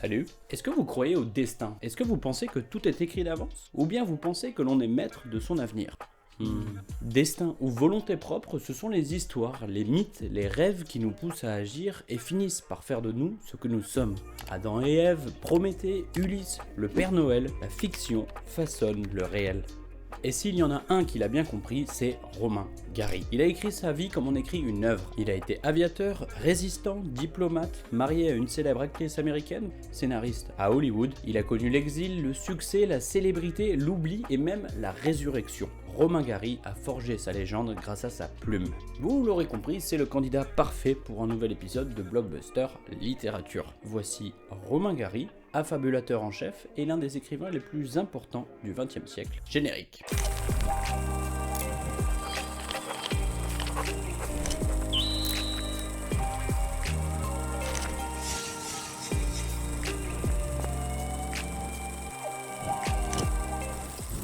Salut. Est-ce que vous croyez au destin? Est-ce que vous pensez que tout est écrit d'avance? Ou bien vous pensez que l'on est maître de son avenir? Destin ou volonté propre, ce sont les histoires, les mythes, les rêves qui nous poussent à agir et finissent par faire de nous ce que nous sommes. Adam et Ève, Prométhée, Ulysse, le Père Noël, la fiction façonne le réel. Et s'il y en a un qui l'a bien compris, c'est Romain Gary. Il a écrit sa vie comme on écrit une œuvre. Il a été aviateur, résistant, diplomate, marié à une célèbre actrice américaine, scénariste à Hollywood. Il a connu l'exil, le succès, la célébrité, l'oubli et même la résurrection. Romain Gary a forgé sa légende grâce à sa plume. Vous l'aurez compris, c'est le candidat parfait pour un nouvel épisode de Blockbuster Littérature. Voici Romain Gary, affabulateur en chef et l'un des écrivains les plus importants du XXe siècle. Générique.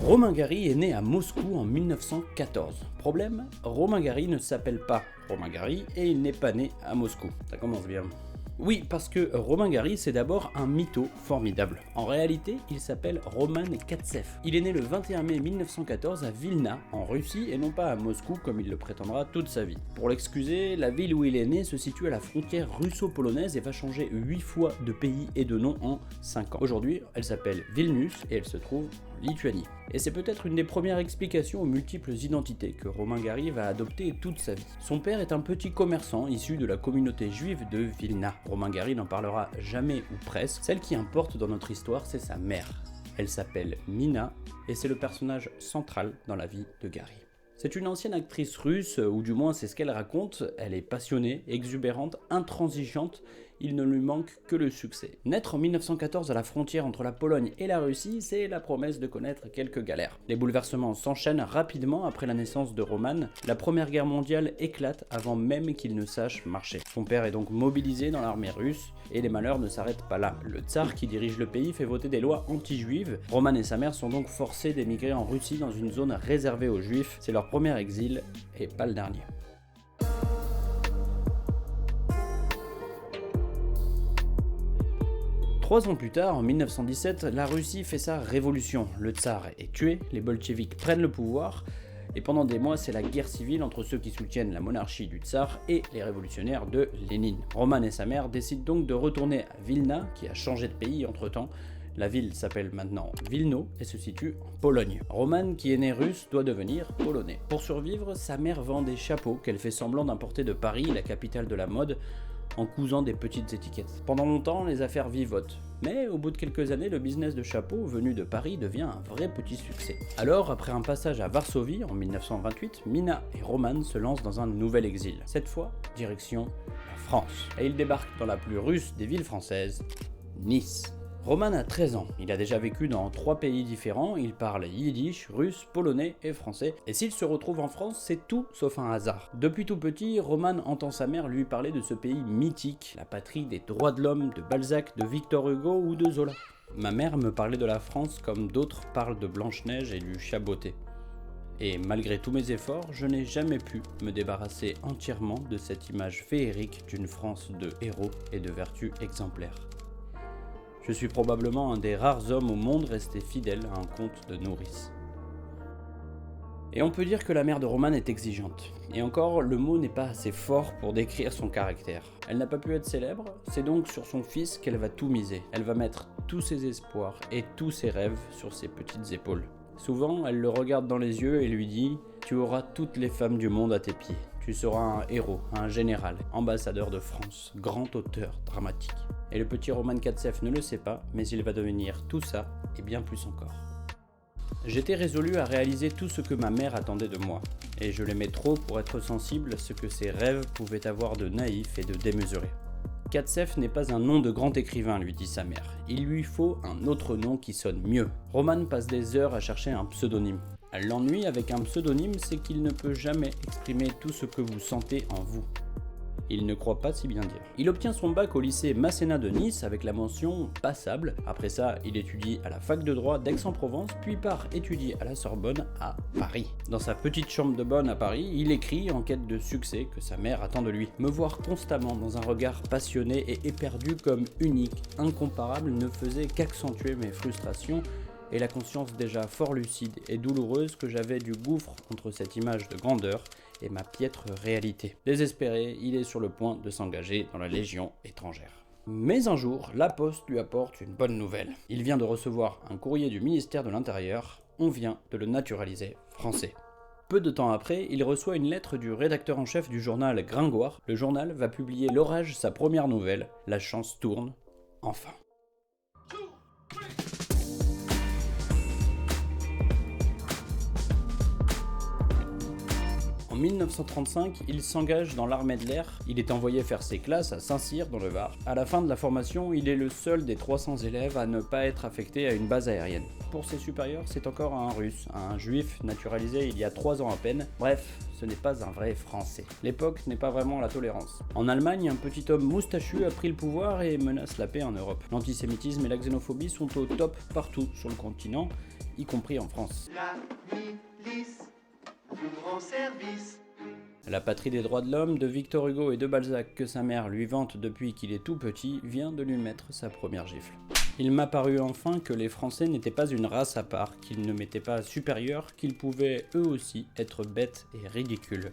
Romain Gary est né à Moscou en 1914. Problème, Romain Gary ne s'appelle pas Romain Gary et il n'est pas né à Moscou. Ça commence bien. Oui, parce que Romain Gary, c'est d'abord un mytho formidable. En réalité, il s'appelle Roman Katsev. Il est né le 21 mai 1914 à Vilna, en Russie, et non pas à Moscou comme il le prétendra toute sa vie. Pour l'excuser, la ville où il est né se situe à la frontière russo-polonaise et va changer 8 fois de pays et de nom en 5 ans. Aujourd'hui, elle s'appelle Vilnius et elle se trouve en Lituanie. Et c'est peut-être une des premières explications aux multiples identités que Romain Gary va adopter toute sa vie. Son père est un petit commerçant issu de la communauté juive de Vilna. Romain Gary n'en parlera jamais ou presque. Celle qui importe dans notre histoire, c'est sa mère. Elle s'appelle Mina et c'est le personnage central dans la vie de Gary. C'est une ancienne actrice russe, ou du moins c'est ce qu'elle raconte. Elle est passionnée, exubérante, intransigeante. Il ne lui manque que le succès. Naître en 1914 à la frontière entre la Pologne et la Russie, c'est la promesse de connaître quelques galères. Les bouleversements s'enchaînent rapidement après la naissance de Roman. La Première Guerre mondiale éclate avant même qu'il ne sache marcher. Son père est donc mobilisé dans l'armée russe et les malheurs ne s'arrêtent pas là. Le tsar qui dirige le pays fait voter des lois anti-juives. Roman et sa mère sont donc forcés d'émigrer en Russie dans une zone réservée aux juifs. C'est leur premier exil et pas le dernier. Trois ans plus tard, en 1917, la Russie fait sa révolution. Le tsar est tué, les bolcheviks prennent le pouvoir, et pendant des mois, c'est la guerre civile entre ceux qui soutiennent la monarchie du tsar et les révolutionnaires de Lénine. Roman et sa mère décident donc de retourner à Vilna, qui a changé de pays entre-temps. La ville s'appelle maintenant Vilno et se situe en Pologne. Roman, qui est né russe, doit devenir polonais. Pour survivre, sa mère vend des chapeaux qu'elle fait semblant d'importer de Paris, la capitale de la mode, en cousant des petites étiquettes. Pendant longtemps, les affaires vivotent. Mais au bout de quelques années, le business de chapeaux venu de Paris devient un vrai petit succès. Alors, après un passage à Varsovie en 1928, Mina et Roman se lancent dans un nouvel exil. Cette fois, direction la France. Et ils débarquent dans la plus russe des villes françaises, Nice. Roman a 13 ans, il a déjà vécu dans 3 pays différents, il parle yiddish, russe, polonais et français, et s'il se retrouve en France, c'est tout sauf un hasard. Depuis tout petit, Roman entend sa mère lui parler de ce pays mythique, la patrie des droits de l'homme, de Balzac, de Victor Hugo ou de Zola. Ma mère me parlait de la France comme d'autres parlent de Blanche-Neige et du chat botté. Et malgré tous mes efforts, je n'ai jamais pu me débarrasser entièrement de cette image féerique d'une France de héros et de vertus exemplaires. Je suis probablement un des rares hommes au monde restés fidèles à un conte de nourrice. Et on peut dire que la mère de Roman est exigeante. Et encore, le mot n'est pas assez fort pour décrire son caractère. Elle n'a pas pu être célèbre, c'est donc sur son fils qu'elle va tout miser. Elle va mettre tous ses espoirs et tous ses rêves sur ses petites épaules. Souvent, elle le regarde dans les yeux et lui dit « Tu auras toutes les femmes du monde à tes pieds. Tu seras un héros, un général, ambassadeur de France, grand auteur dramatique. » Et le petit Roman Katsev ne le sait pas, mais il va devenir tout ça et bien plus encore. J'étais résolu à réaliser tout ce que ma mère attendait de moi, et je l'aimais trop pour être sensible à ce que ses rêves pouvaient avoir de naïf et de démesuré. Katsev n'est pas un nom de grand écrivain, lui dit sa mère. Il lui faut un autre nom qui sonne mieux. Roman passe des heures à chercher un pseudonyme. L'ennui avec un pseudonyme, c'est qu'il ne peut jamais exprimer tout ce que vous sentez en vous. il ne croit pas si bien dire. Il obtient son bac au lycée Masséna de Nice avec la mention passable. Après ça, il étudie à la fac de droit d'Aix-en-Provence, puis part étudier à la Sorbonne à Paris. Dans sa petite chambre de bonne à Paris, il écrit en quête de succès que sa mère attend de lui. Me voir constamment dans un regard passionné et éperdu comme unique, incomparable, ne faisait qu'accentuer mes frustrations et la conscience déjà fort lucide et douloureuse que j'avais du gouffre entre cette image de grandeur et ma piètre réalité. Désespéré, il est sur le point de s'engager dans la Légion étrangère. Mais un jour, la poste lui apporte une bonne nouvelle. Il vient de recevoir un courrier du ministère de l'Intérieur, on vient de le naturaliser français. Peu de temps après, il reçoit une lettre du rédacteur en chef du journal Gringoire. Le journal va publier l'orage, sa première nouvelle, La chance tourne, enfin. En 1935, il s'engage dans l'armée de l'air. Il est envoyé faire ses classes à Saint-Cyr dans le Var. À la fin de la formation, il est le seul des 300 élèves à ne pas être affecté à une base aérienne. Pour ses supérieurs, c'est encore un Russe, un Juif naturalisé il y a 3 ans à peine. Bref, ce n'est pas un vrai Français. L'époque n'est pas vraiment la tolérance. En Allemagne, un petit homme moustachu a pris le pouvoir et menace la paix en Europe. L'antisémitisme et la xénophobie sont au top partout sur le continent, y compris en France. La milice vous rend service. La patrie des droits de l'homme de Victor Hugo et de Balzac que sa mère lui vante depuis qu'il est tout petit vient de lui mettre sa première gifle. Il m'a paru enfin que les Français n'étaient pas une race à part, qu'ils ne m'étaient pas supérieurs, qu'ils pouvaient eux aussi être bêtes et ridicules.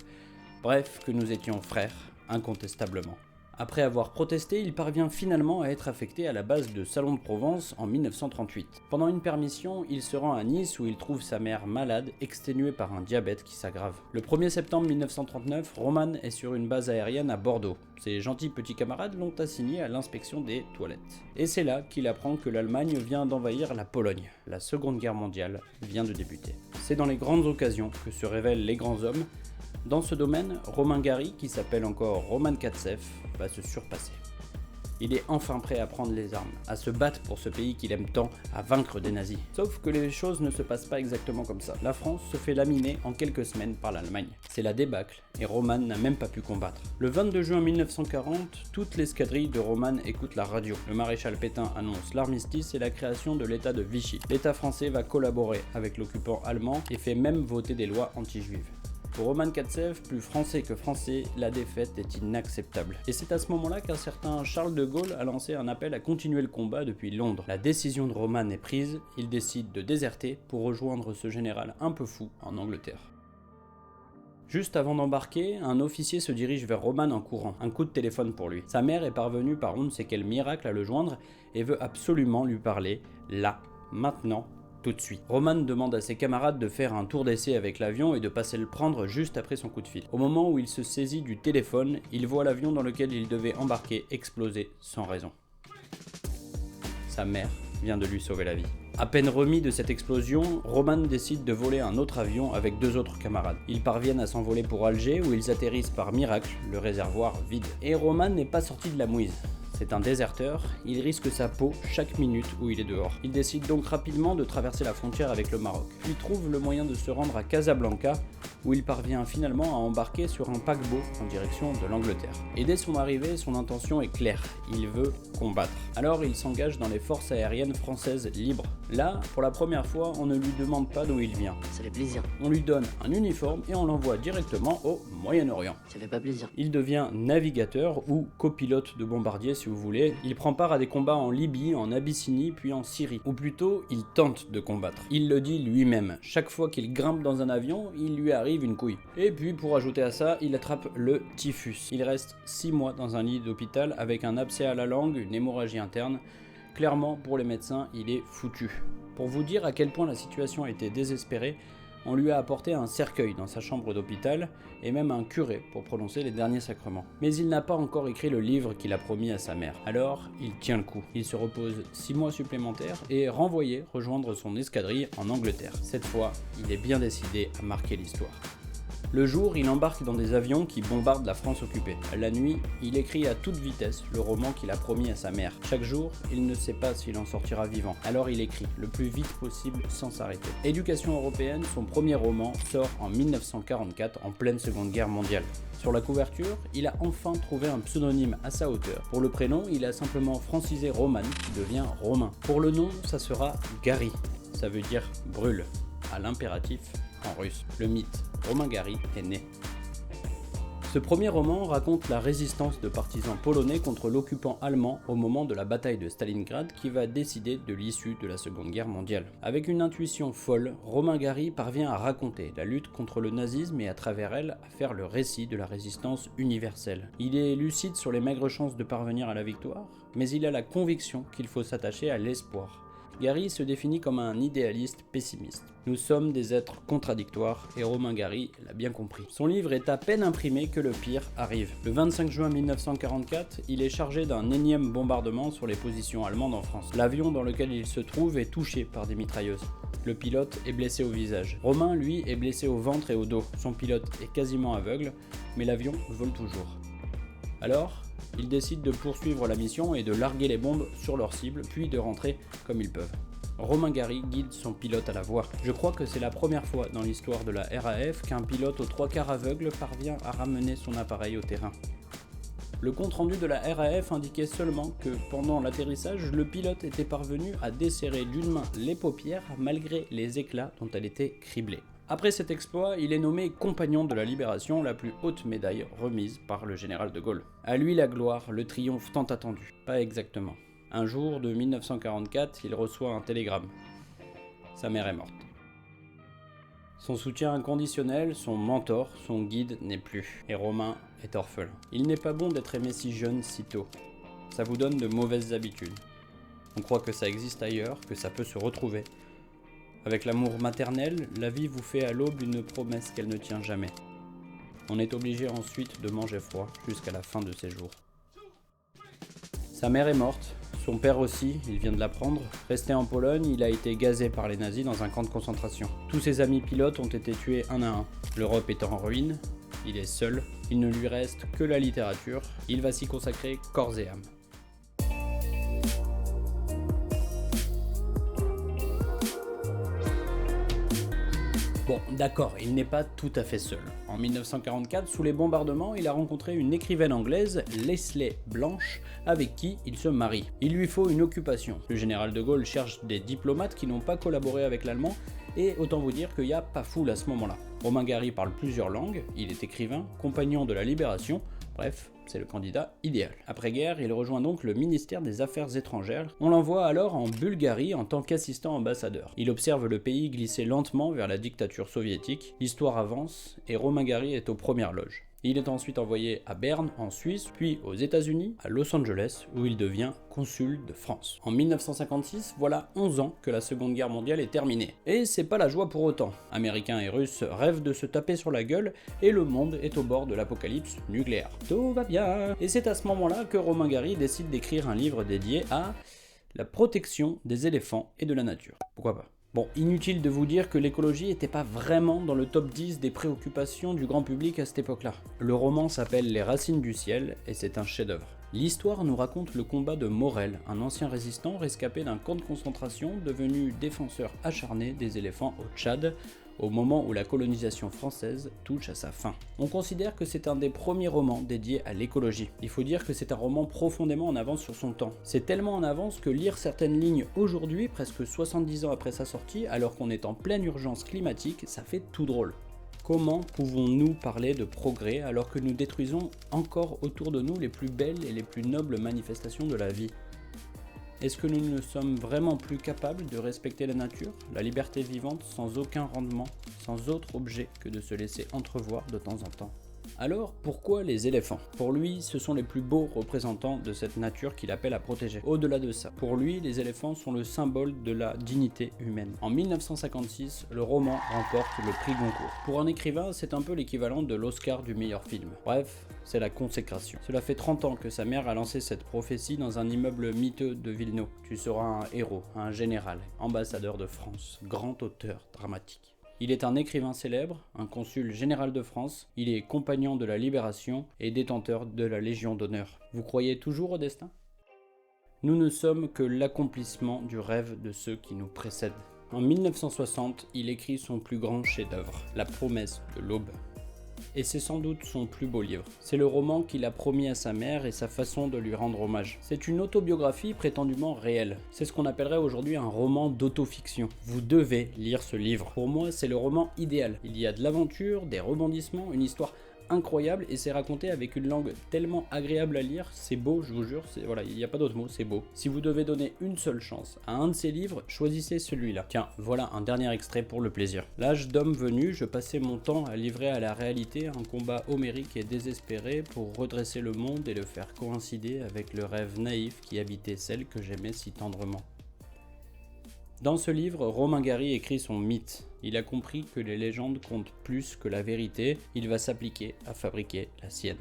Bref, que nous étions frères, incontestablement. Après avoir protesté, il parvient finalement à être affecté à la base de Salon de Provence en 1938. Pendant une permission, il se rend à Nice où il trouve sa mère malade, exténuée par un diabète qui s'aggrave. Le 1er septembre 1939, Roman est sur une base aérienne à Bordeaux. Ses gentils petits camarades l'ont assigné à l'inspection des toilettes. Et c'est là qu'il apprend que l'Allemagne vient d'envahir la Pologne. La Seconde Guerre mondiale vient de débuter. C'est dans les grandes occasions que se révèlent les grands hommes. Dans ce domaine, Romain Gary, qui s'appelle encore Roman Katsev, va se surpasser. Il est enfin prêt à prendre les armes, à se battre pour ce pays qu'il aime tant, à vaincre des nazis. Sauf que les choses ne se passent pas exactement comme ça. La France se fait laminer en quelques semaines par l'Allemagne. C'est la débâcle, et Roman n'a même pas pu combattre. Le 22 juin 1940, toute l'escadrille de Roman écoute la radio. Le maréchal Pétain annonce l'armistice et la création de l'État de Vichy. L'État français va collaborer avec l'occupant allemand et fait même voter des lois anti-juives. Pour Roman Katsev, plus français que français, la défaite est inacceptable. Et c'est à ce moment-là qu'un certain Charles de Gaulle a lancé un appel à continuer le combat depuis Londres. La décision de Roman est prise, il décide de déserter pour rejoindre ce général un peu fou en Angleterre. Juste avant d'embarquer, un officier se dirige vers Roman en courant, un coup de téléphone pour lui. Sa mère est parvenue par on ne sait quel miracle à le joindre et veut absolument lui parler, là, maintenant, tout de suite. Roman demande à ses camarades de faire un tour d'essai avec l'avion et de passer le prendre juste après son coup de fil. Au moment où il se saisit du téléphone, il voit l'avion dans lequel il devait embarquer exploser sans raison. Sa mère vient de lui sauver la vie. À peine remis de cette explosion, Roman décide de voler un autre avion avec 2 autres camarades. Ils parviennent à s'envoler pour Alger où ils atterrissent par miracle, le réservoir vide. Et Roman n'est pas sorti de la mouise. C'est un déserteur, il risque sa peau chaque minute où il est dehors. Il décide donc rapidement de traverser la frontière avec le Maroc, puis trouve le moyen de se rendre à Casablanca, où il parvient finalement à embarquer sur un paquebot en direction de l'Angleterre. Et dès son arrivée, son intention est claire, il veut combattre. Alors il s'engage dans les forces aériennes françaises libres. Là, pour la première fois, on ne lui demande pas d'où il vient. Ça fait plaisir. On lui donne un uniforme et on l'envoie directement au Moyen-Orient. Ça fait pas plaisir. Il devient navigateur ou copilote de bombardier si vous voulez. Il prend part à des combats en Libye, en Abyssinie, puis en Syrie. Ou plutôt, il tente de combattre. Il le dit lui-même. Chaque fois qu'il grimpe dans un avion, il lui arrive une couille. Et puis, pour ajouter à ça, il attrape le typhus. Il reste 6 mois dans un lit d'hôpital avec un abcès à la langue, une hémorragie interne. Clairement, pour les médecins, il est foutu. Pour vous dire à quel point la situation était désespérée, on lui a apporté un cercueil dans sa chambre d'hôpital et même un curé pour prononcer les derniers sacrements. Mais il n'a pas encore écrit le livre qu'il a promis à sa mère. Alors, il tient le coup. Il se repose 6 mois supplémentaires et est renvoyé rejoindre son escadrille en Angleterre. Cette fois, il est bien décidé à marquer l'histoire. Le jour, il embarque dans des avions qui bombardent la France occupée. La nuit, il écrit à toute vitesse le roman qu'il a promis à sa mère. Chaque jour, il ne sait pas s'il en sortira vivant. Alors il écrit, le plus vite possible sans s'arrêter. Éducation européenne, son premier roman, sort en 1944 en pleine Seconde Guerre mondiale. Sur la couverture, il a enfin trouvé un pseudonyme à sa hauteur. Pour le prénom, il a simplement francisé Roman, qui devient Romain. Pour le nom, ça sera Gary. Ça veut dire brûle, à l'impératif en russe. Le mythe Romain Gary est né. Ce premier roman raconte la résistance de partisans polonais contre l'occupant allemand au moment de la bataille de Stalingrad qui va décider de l'issue de la Seconde Guerre mondiale. Avec une intuition folle, Romain Gary parvient à raconter la lutte contre le nazisme et à travers elle à faire le récit de la résistance universelle. Il est lucide sur les maigres chances de parvenir à la victoire, mais il a la conviction qu'il faut s'attacher à l'espoir. Gary se définit comme un idéaliste pessimiste. Nous sommes des êtres contradictoires et Romain Gary l'a bien compris. Son livre est à peine imprimé que le pire arrive. Le 25 juin 1944, il est chargé d'un énième bombardement sur les positions allemandes en France. L'avion dans lequel il se trouve est touché par des mitrailleuses. Le pilote est blessé au visage. Romain, lui, est blessé au ventre et au dos. Son pilote est quasiment aveugle, mais l'avion vole toujours. Alors, ils décident de poursuivre la mission et de larguer les bombes sur leur cible, puis de rentrer comme ils peuvent. Romain Gary guide son pilote à la voie. Je crois que c'est la première fois dans l'histoire de la RAF qu'un pilote aux 3/4 aveugle parvient à ramener son appareil au terrain. Le compte-rendu de la RAF indiquait seulement que pendant l'atterrissage, le pilote était parvenu à desserrer d'une main les paupières malgré les éclats dont elle était criblée. Après cet exploit, il est nommé compagnon de la Libération, la plus haute médaille remise par le général de Gaulle. À lui la gloire, le triomphe tant attendu. Pas exactement. Un jour de 1944, il reçoit un télégramme. Sa mère est morte. Son soutien inconditionnel, son mentor, son guide n'est plus. Et Romain est orphelin. Il n'est pas bon d'être aimé si jeune, si tôt. Ça vous donne de mauvaises habitudes. On croit que ça existe ailleurs, que ça peut se retrouver. Avec l'amour maternel, la vie vous fait à l'aube une promesse qu'elle ne tient jamais. On est obligé ensuite de manger froid jusqu'à la fin de ses jours. Sa mère est morte, son père aussi, il vient de l'apprendre. Resté en Pologne, il a été gazé par les nazis dans un camp de concentration. Tous ses amis pilotes ont été tués un à un. L'Europe est en ruine, il est seul, il ne lui reste que la littérature, il va s'y consacrer corps et âme. Bon, d'accord, il n'est pas tout à fait seul. En 1944, sous les bombardements, il a rencontré une écrivaine anglaise, Leslie Blanche, avec qui il se marie. Il lui faut une occupation. Le général de Gaulle cherche des diplomates qui n'ont pas collaboré avec l'allemand, et autant vous dire qu'il n'y a pas foule à ce moment-là. Romain Gary parle plusieurs langues, il est écrivain, compagnon de la Libération, bref, c'est le candidat idéal. Après-guerre, il rejoint donc le ministère des Affaires étrangères. On l'envoie alors en Bulgarie en tant qu'assistant ambassadeur. Il observe le pays glisser lentement vers la dictature soviétique. L'histoire avance et Romain Gary est aux premières loges. Il est ensuite envoyé à Berne, en Suisse, puis aux États-Unis, à Los Angeles, où il devient consul de France. En 1956, voilà 11 ans que la Seconde Guerre mondiale est terminée. Et c'est pas la joie pour autant. Américains et Russes rêvent de se taper sur la gueule, et le monde est au bord de l'apocalypse nucléaire. Tout va bien. Et c'est à ce moment-là que Romain Gary décide d'écrire un livre dédié à la protection des éléphants et de la nature. Pourquoi pas ? Bon, inutile de vous dire que l'écologie n'était pas vraiment dans le top 10 des préoccupations du grand public à cette époque-là. Le roman s'appelle Les Racines du ciel et c'est un chef-d'œuvre. L'histoire nous raconte le combat de Morel, un ancien résistant rescapé d'un camp de concentration devenu défenseur acharné des éléphants au Tchad, au moment où la colonisation française touche à sa fin. On considère que c'est un des premiers romans dédiés à l'écologie. Il faut dire que c'est un roman profondément en avance sur son temps. C'est tellement en avance que lire certaines lignes aujourd'hui, presque 70 ans après sa sortie, alors qu'on est en pleine urgence climatique, ça fait tout drôle. Comment pouvons-nous parler de progrès alors que nous détruisons encore autour de nous les plus belles et les plus nobles manifestations de la vie ? Est-ce que nous ne sommes vraiment plus capables de respecter la nature, la liberté vivante sans aucun rendement, sans autre objet que de se laisser entrevoir de temps en temps ? Alors, pourquoi les éléphants ? Pour lui, ce sont les plus beaux représentants de cette nature qu'il appelle à protéger. Au-delà de ça, pour lui, les éléphants sont le symbole de la dignité humaine. En 1956, le roman remporte le prix Goncourt. Pour un écrivain, c'est un peu l'équivalent de l'Oscar du meilleur film. Bref, c'est la consécration. Cela fait 30 ans que sa mère a lancé cette prophétie dans un immeuble miteux de Villeneuve. Tu seras un héros, un général, ambassadeur de France, grand auteur dramatique. Il est un écrivain célèbre, un consul général de France, il est compagnon de la Libération et détenteur de la Légion d'honneur. Vous croyez toujours au destin ? Nous ne sommes que l'accomplissement du rêve de ceux qui nous précèdent. En 1960, il écrit son plus grand chef-d'œuvre, La promesse de l'aube. Et c'est sans doute son plus beau livre. C'est le roman qu'il a promis à sa mère et sa façon de lui rendre hommage. C'est une autobiographie prétendument réelle. C'est ce qu'on appellerait aujourd'hui un roman d'autofiction. Vous devez lire ce livre. Pour moi, c'est le roman idéal. Il y a de l'aventure, des rebondissements, une histoire incroyable et c'est raconté avec une langue tellement agréable à lire, c'est beau, je vous jure, voilà, il n'y a pas d'autre mot, c'est beau. Si vous devez donner une seule chance à un de ces livres, choisissez celui-là. Tiens, voilà un dernier extrait pour le plaisir. L'âge d'homme venu, je passais mon temps à livrer à la réalité un combat homérique et désespéré pour redresser le monde et le faire coïncider avec le rêve naïf qui habitait celle que j'aimais si tendrement. Dans ce livre, Romain Gary écrit son mythe. Il a compris que les légendes comptent plus que la vérité, il va s'appliquer à fabriquer la sienne.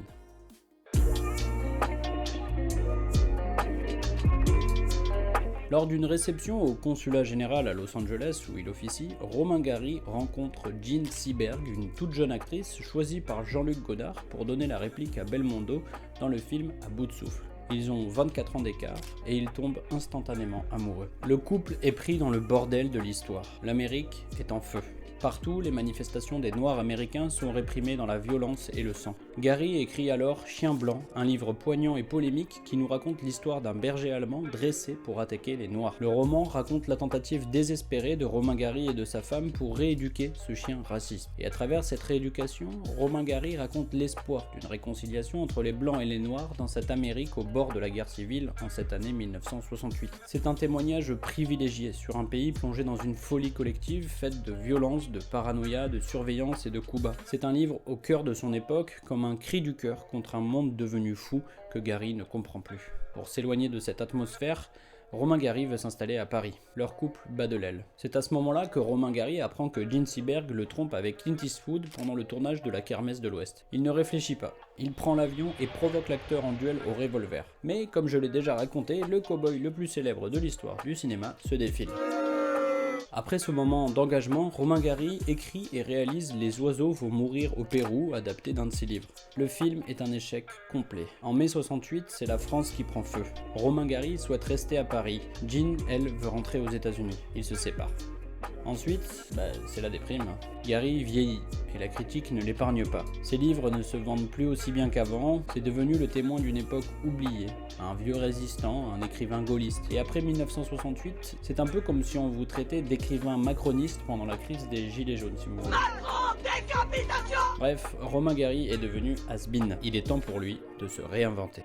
Lors d'une réception au consulat général à Los Angeles où il officie, Romain Gary rencontre Jean Seberg, une toute jeune actrice choisie par Jean-Luc Godard pour donner la réplique à Belmondo dans le film À bout de souffle. Ils ont 24 ans d'écart et ils tombent instantanément amoureux. Le couple est pris dans le bordel de l'histoire. L'Amérique est en feu. Partout, les manifestations des Noirs américains sont réprimées dans la violence et le sang. Gary écrit alors Chien blanc, un livre poignant et polémique qui nous raconte l'histoire d'un berger allemand dressé pour attaquer les Noirs. Le roman raconte la tentative désespérée de Romain Gary et de sa femme pour rééduquer ce chien raciste. Et à travers cette rééducation, Romain Gary raconte l'espoir d'une réconciliation entre les Blancs et les Noirs dans cette Amérique au bord de la guerre civile en cette année 1968. C'est un témoignage privilégié sur un pays plongé dans une folie collective faite de violence, de paranoïa, de surveillance et de coups bas. C'est un livre au cœur de son époque, comme un cri du cœur contre un monde devenu fou que Gary ne comprend plus. Pour s'éloigner de cette atmosphère, Romain Gary veut s'installer à Paris. Leur couple bat de l'aile. C'est à ce moment-là que Romain Gary apprend que Jean Seberg le trompe avec Clint Eastwood pendant le tournage de la Kermesse de l'Ouest. Il ne réfléchit pas. Il prend l'avion et provoque l'acteur en duel au revolver. Mais comme je l'ai déjà raconté, le cow-boy le plus célèbre de l'histoire du cinéma se défile. Après ce moment d'engagement, Romain Gary écrit et réalise Les oiseaux vont mourir au Pérou, adapté d'un de ses livres. Le film est un échec complet. En mai 68, c'est la France qui prend feu. Romain Gary souhaite rester à Paris. Jean, elle, veut rentrer aux États-Unis. Ils se séparent. Ensuite, c'est la déprime. Gary vieillit et la critique ne l'épargne pas. Ses livres ne se vendent plus aussi bien qu'avant, c'est devenu le témoin d'une époque oubliée, un vieux résistant, un écrivain gaulliste. Et après 1968, c'est un peu comme si on vous traitait d'écrivain macroniste pendant la crise des Gilets jaunes, si vous voulez. Bref, Romain Gary est devenu has-been. Il est temps pour lui de se réinventer.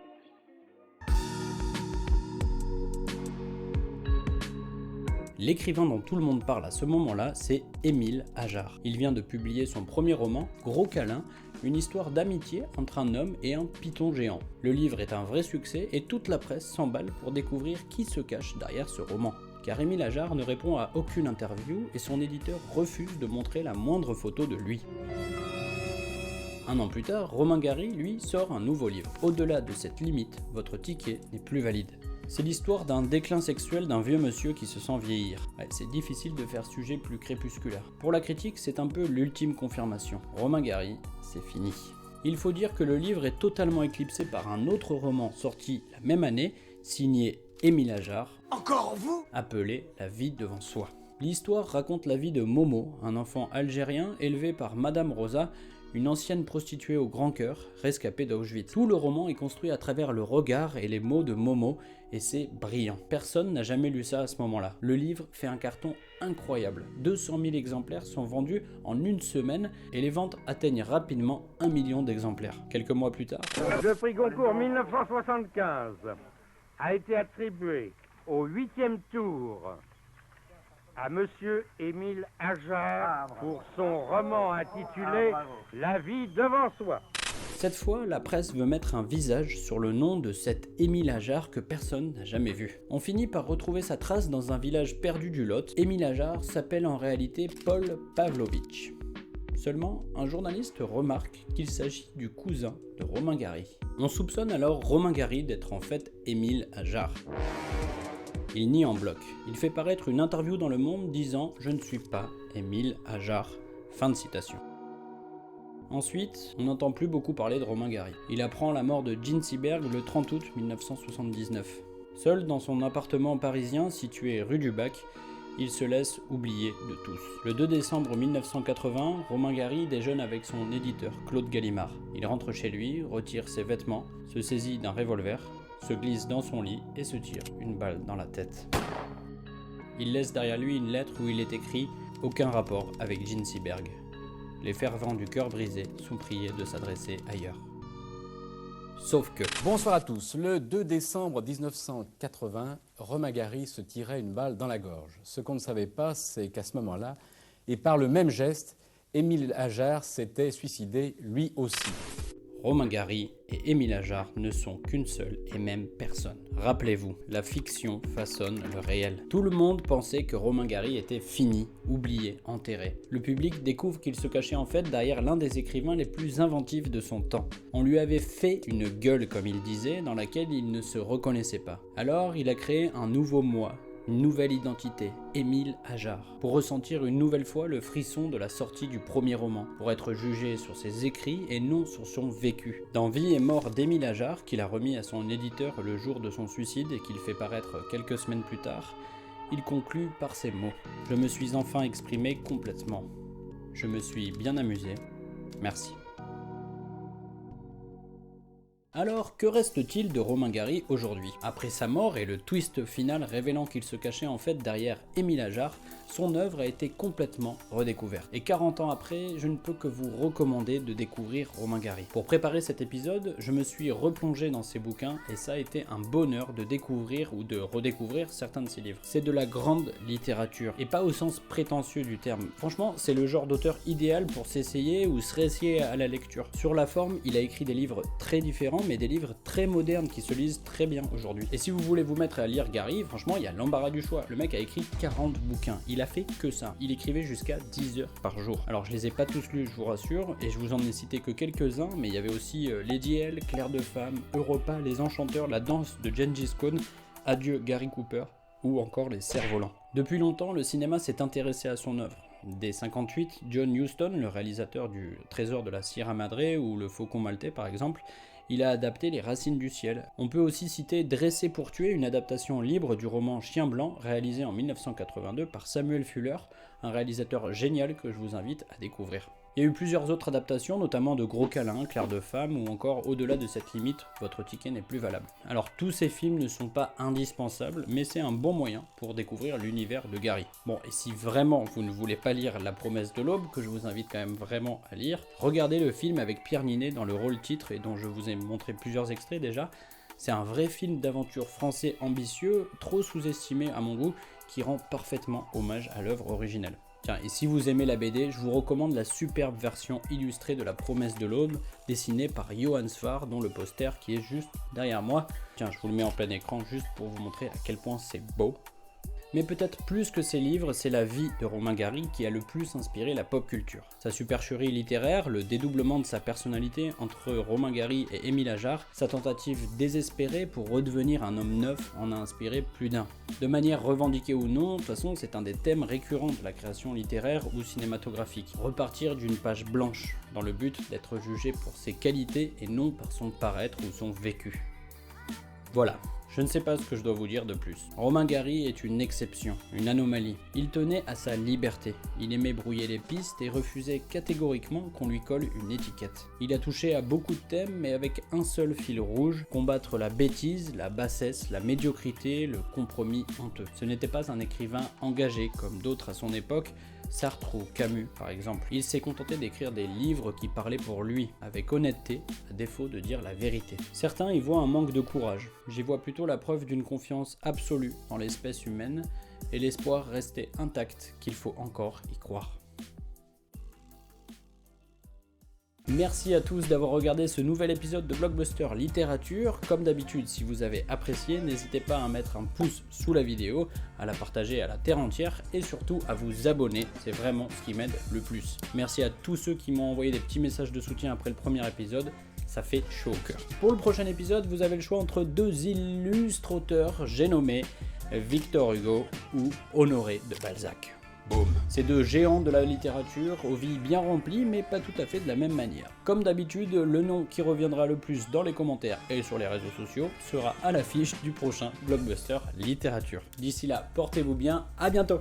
L'écrivain dont tout le monde parle à ce moment-là, c'est Émile Ajar. Il vient de publier son premier roman, Gros câlin, une histoire d'amitié entre un homme et un python géant. Le livre est un vrai succès et toute la presse s'emballe pour découvrir qui se cache derrière ce roman. Car Émile Ajar ne répond à aucune interview et son éditeur refuse de montrer la moindre photo de lui. Un an plus tard, Romain Gary, lui, sort un nouveau livre. Au-delà de cette limite, votre ticket n'est plus valide. C'est l'histoire d'un déclin sexuel d'un vieux monsieur qui se sent vieillir. C'est difficile de faire sujet plus crépusculaire. Pour la critique, c'est un peu l'ultime confirmation. Romain Gary, c'est fini. Il faut dire que le livre est totalement éclipsé par un autre roman sorti la même année, signé Émile Ajar, Encore vous? appelé La vie devant soi. L'histoire raconte la vie de Momo, un enfant algérien élevé par Madame Rosa, une ancienne prostituée au grand cœur, rescapée d'Auschwitz. Tout le roman est construit à travers le regard et les mots de Momo, et c'est brillant. Personne n'a jamais lu ça à ce moment-là. Le livre fait un carton incroyable. 200 000 exemplaires sont vendus en une semaine, et les ventes atteignent rapidement 1 million d'exemplaires. Quelques mois plus tard, Le prix Goncourt 1975 a été attribué au 8e tour à Monsieur Émile Ajar pour son roman intitulé La vie devant soi. cette fois, la presse veut mettre un visage sur le nom de cet Émile Ajar que personne n'a jamais vu. On finit par retrouver sa trace dans un village perdu du Lot. Émile Ajar s'appelle en réalité Paul Pavlovitch. Seulement, un journaliste remarque qu'il s'agit du cousin de Romain Gary. On soupçonne alors Romain Gary d'être en fait Émile Ajar. Il nie en bloc. Il fait paraître une interview dans Le Monde disant « Je ne suis pas Émile Ajar ». Fin de citation. Ensuite, on n'entend plus beaucoup parler de Romain Gary. Il apprend la mort de Jean Seberg le 30 août 1979. Seul dans son appartement parisien situé rue du Bac, il se laisse oublier de tous. Le 2 décembre 1980, Romain Gary déjeune avec son éditeur, Claude Gallimard. Il rentre chez lui, retire ses vêtements, se saisit d'un revolver, se glisse dans son lit et se tire une balle dans la tête. Il laisse derrière lui une lettre où il est écrit « Aucun rapport avec Jean Seberg ». Les fervents du cœur brisé sont priés de s'adresser ailleurs. Sauf que... Bonsoir à tous. Le 2 décembre 1980, Romain Gary se tirait une balle dans la gorge. Ce qu'on ne savait pas, c'est qu'à ce moment-là, et par le même geste, Émile Ajar s'était suicidé lui aussi. Romain Gary et Émile Ajar ne sont qu'une seule et même personne. Rappelez-vous, la fiction façonne le réel. Tout le monde pensait que Romain Gary était fini, oublié, enterré. Le public découvre qu'il se cachait en fait derrière l'un des écrivains les plus inventifs de son temps. On lui avait fait une gueule, comme il disait, dans laquelle il ne se reconnaissait pas. Alors il a créé un nouveau moi, une nouvelle identité, Émile Ajar, pour ressentir une nouvelle fois le frisson de la sortie du premier roman, pour être jugé sur ses écrits et non sur son vécu. Dans Vie et mort d'Émile Ajar, qu'il a remis à son éditeur le jour de son suicide et qu'il fait paraître quelques semaines plus tard, il conclut par ces mots. « Je me suis enfin exprimé complètement. Je me suis bien amusé. Merci. » Alors, que reste-t-il de Romain Gary aujourd'hui? Après sa mort et le twist final révélant qu'il se cachait en fait derrière Émile Ajar, son œuvre a été complètement redécouverte. Et 40 ans après, je ne peux que vous recommander de découvrir Romain Gary. Pour préparer cet épisode, je me suis replongé dans ses bouquins et ça a été un bonheur de découvrir ou de redécouvrir certains de ses livres. C'est de la grande littérature et pas au sens prétentieux du terme. Franchement, c'est le genre d'auteur idéal pour s'essayer ou se réessayer à la lecture. Sur la forme, il a écrit des livres très différents mais des livres très modernes qui se lisent très bien aujourd'hui. Et si vous voulez vous mettre à lire Gary, franchement, il y a l'embarras du choix. Le mec a écrit 40 bouquins. Il a fait que ça. Il écrivait jusqu'à 10 heures par jour. Alors je les ai pas tous lus, je vous rassure, et je vous en ai cité que quelques-uns, mais il y avait aussi Lady L, Claire de Femme, Europa, Les Enchanteurs, La Danse de Gengis Khan, Adieu Gary Cooper, ou encore Les Cerfs-Volants. Depuis longtemps, le cinéma s'est intéressé à son œuvre. Dès 58, John Huston, le réalisateur du Trésor de la Sierra Madre ou Le Faucon Maltais par exemple, il a adapté Les Racines du Ciel. On peut aussi citer Dressé pour tuer, une adaptation libre du roman Chien blanc, réalisé en 1982 par Samuel Fuller, un réalisateur génial que je vous invite à découvrir. Il y a eu plusieurs autres adaptations, notamment de Gros câlin, Claire de Femme ou encore Au-delà de cette limite, votre ticket n'est plus valable. Alors tous ces films ne sont pas indispensables, mais c'est un bon moyen pour découvrir l'univers de Gary. Bon, et si vraiment vous ne voulez pas lire La Promesse de l'Aube, que je vous invite quand même vraiment à lire, regardez le film avec Pierre Ninet dans le rôle titre et dont je vous ai montré plusieurs extraits déjà. C'est un vrai film d'aventure français ambitieux, trop sous-estimé à mon goût, qui rend parfaitement hommage à l'œuvre originale. Tiens, et si vous aimez la BD, je vous recommande la superbe version illustrée de La Promesse de l'Aube, dessinée par Johan Svar, dont le poster qui est juste derrière moi. Tiens, je vous le mets en plein écran juste pour vous montrer à quel point c'est beau. Mais peut-être plus que ses livres, c'est la vie de Romain Gary qui a le plus inspiré la pop culture. Sa supercherie littéraire, le dédoublement de sa personnalité entre Romain Gary et Émile Ajar, sa tentative désespérée pour redevenir un homme neuf en a inspiré plus d'un. De manière revendiquée ou non, de toute façon c'est un des thèmes récurrents de la création littéraire ou cinématographique. Repartir d'une page blanche, dans le but d'être jugé pour ses qualités et non par son paraître ou son vécu. Voilà. Je ne sais pas ce que je dois vous dire de plus. Romain Gary est une exception, une anomalie. Il tenait à sa liberté. Il aimait brouiller les pistes et refusait catégoriquement qu'on lui colle une étiquette. Il a touché à beaucoup de thèmes, mais avec un seul fil rouge, combattre la bêtise, la bassesse, la médiocrité, le compromis honteux. Ce n'était pas un écrivain engagé comme d'autres à son époque, Sartre ou Camus par exemple. Il s'est contenté d'écrire des livres qui parlaient pour lui, avec honnêteté, à défaut de dire la vérité. Certains y voient un manque de courage. J'y vois plutôt la preuve d'une confiance absolue dans l'espèce humaine et l'espoir resté intact qu'il faut encore y croire. Merci à tous d'avoir regardé ce nouvel épisode de Blockbuster Littérature. Comme d'habitude, si vous avez apprécié, n'hésitez pas à mettre un pouce sous la vidéo, à la partager à la terre entière et surtout à vous abonner, c'est vraiment ce qui m'aide le plus. Merci à tous ceux qui m'ont envoyé des petits messages de soutien après le premier épisode, ça fait chaud au cœur. Pour le prochain épisode, vous avez le choix entre deux illustres auteurs, j'ai nommé Victor Hugo ou Honoré de Balzac. Boum. Ces deux géants de la littérature aux vies bien remplies, mais pas tout à fait de la même manière. Comme d'habitude, le nom qui reviendra le plus dans les commentaires et sur les réseaux sociaux sera à l'affiche du prochain Blockbuster Littérature. D'ici là, portez-vous bien, à bientôt!